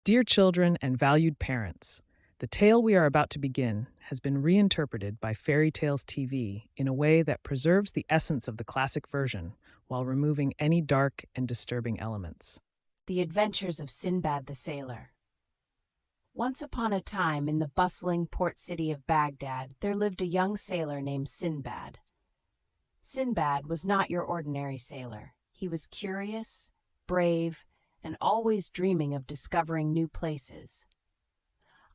Dear children and valued parents, the tale we are about to begin has been reinterpreted by Fairy Tales TV in a way that preserves the essence of the classic version while removing any dark and disturbing elements. The Adventures of Sindbad the Sailor. Once upon a time, in the bustling port city of Baghdad, there lived a young sailor named Sindbad. Sindbad was not your ordinary sailor. He was curious, brave, and always dreaming of discovering new places.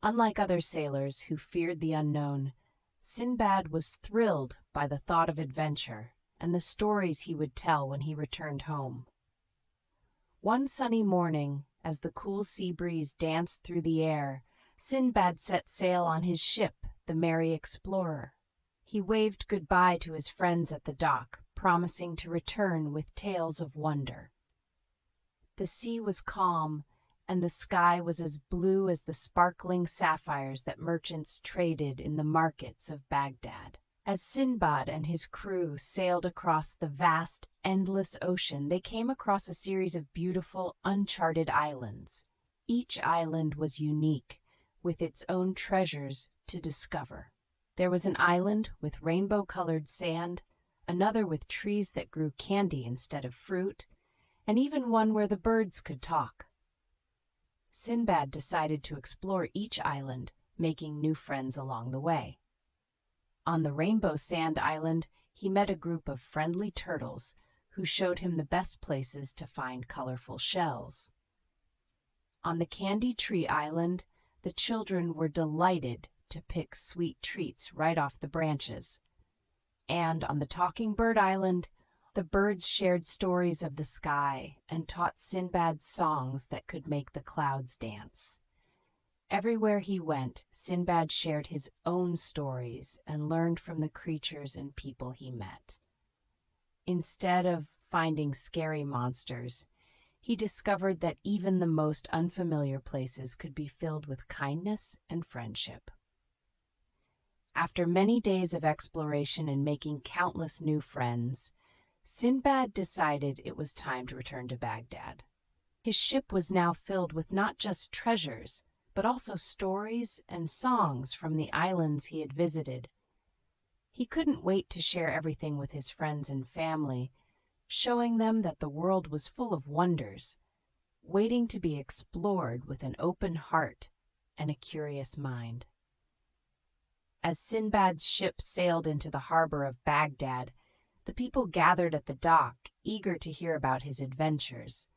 Unlike other sailors who feared the unknown, Sindbad was thrilled by the thought of adventure and the stories he would tell when he returned home. One sunny morning, as the cool sea breeze danced through the air, Sindbad set sail on his ship, the Merry Explorer. He waved goodbye to his friends at the dock, promising to return with tales of wonder. The sea was calm, and the sky was as blue as the sparkling sapphires that merchants traded in the markets of Baghdad. As Sindbad and his crew sailed across the vast, endless ocean, they came across a series of beautiful, uncharted islands. Each island was unique, with its own treasures to discover. There was an island with rainbow-colored sand, another with trees that grew candy instead of fruit, and even one where the birds could talk. Sindbad decided to explore each island, making new friends along the way. On the Rainbow Sand Island, he met a group of friendly turtles who showed him the best places to find colorful shells. On the Candy Tree Island, the children were delighted to pick sweet treats right off the branches. And on the Talking Bird Island, the birds shared stories of the sky and taught Sindbad songs that could make the clouds dance. Everywhere he went, Sindbad shared his own stories and learned from the creatures and people he met. Instead of finding scary monsters, he discovered that even the most unfamiliar places could be filled with kindness and friendship. After many days of exploration and making countless new friends, Sindbad decided it was time to return to Baghdad. His ship was now filled with not just treasures, but also stories and songs from the islands he had visited. He couldn't wait to share everything with his friends and family, showing them that the world was full of wonders, waiting to be explored with an open heart and a curious mind. As Sindbad's ship sailed into the harbor of Baghdad, the people gathered at the dock, eager to hear about his adventures.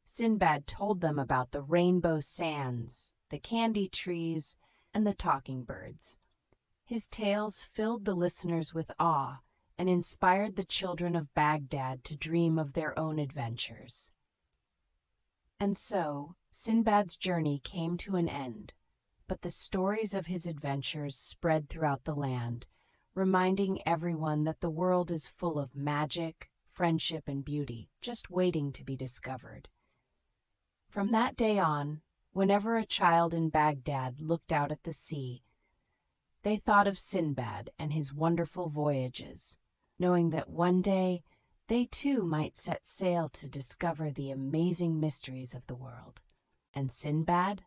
Sindbad told them about the rainbow sands, the candy trees, and the talking birds. His tales filled the listeners with awe and inspired the children of Baghdad to dream of their own adventures. And so, Sindbad's journey came to an end, but the stories of his adventures spread throughout the land, reminding everyone that the world is full of magic, friendship, and beauty, just waiting to be discovered. From that day on, whenever a child in Baghdad looked out at the sea, they thought of Sindbad and his wonderful voyages, knowing that one day they too might set sail to discover the amazing mysteries of the world. And Sindbad?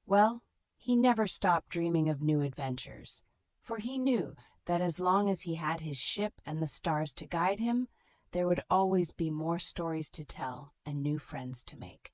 Well, he never stopped dreaming of new adventures, for he knew that as long as he had his ship and the stars to guide him, there would always be more stories to tell and new friends to make.